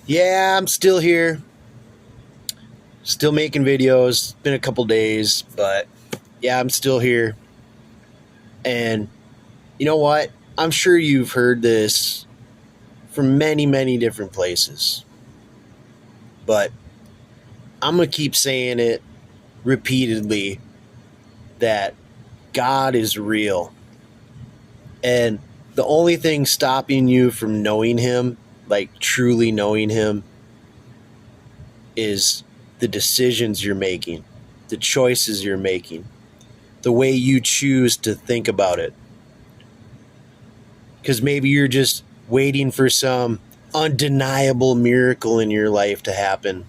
Yeah, I'm still here. Still making videos. It's been a couple days, but yeah, I'm still here. And you know what? I'm sure you've heard this from many, many different places. But I'm going to keep saying it repeatedly that God is real. And the only thing stopping you from knowing Him, like truly knowing Him, is the decisions you're making, the choices you're making, the way you choose to think about it. Because maybe you're just waiting for some undeniable miracle in your life to happen,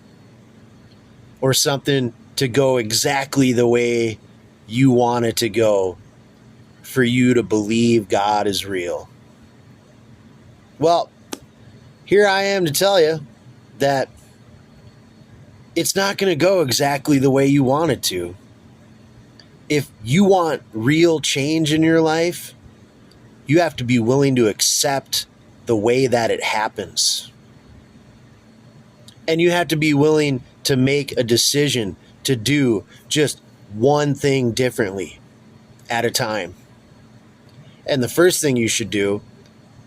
or something to go exactly the way you want it to go for you to believe God is real. Well, here I am to tell you that it's not going to go exactly the way you want it to. If you want real change in your life, you have to be willing to accept the way that it happens. And you have to be willing to make a decision to do just one thing differently at a time. And the first thing you should do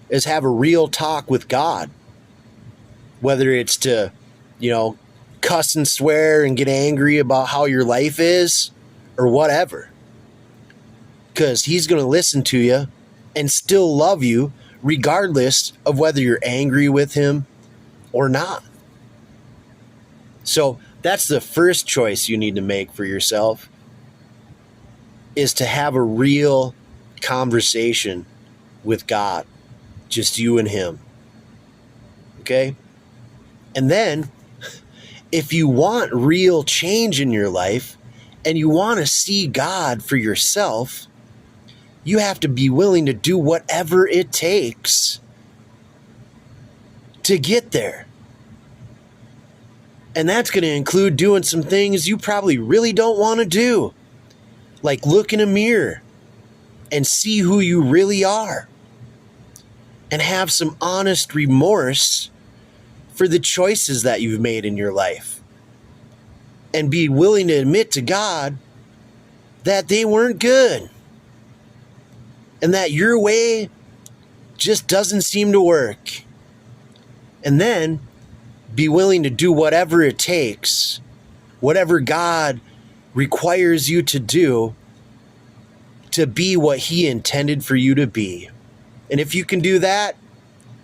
is have a real talk with God. Whether it's to, cuss and swear and get angry about how your life is or whatever. Because He's going to listen to you and still love you regardless of whether you're angry with Him or not. So that's the first choice you need to make for yourself, is to have a real conversation with God, just you and Him. Okay? And then, if you want real change in your life and you want to see God for yourself, you have to be willing to do whatever it takes to get there. And that's going to include doing some things you probably really don't want to do, like look in a mirror and see who you really are and have some honest remorse for the choices that you've made in your life, and be willing to admit to God that they weren't good and that your way just doesn't seem to work. And then be willing to do whatever it takes, whatever God requires you to do, to be what He intended for you to be. And if you can do that,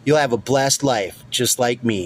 you'll have a blessed life, just like me.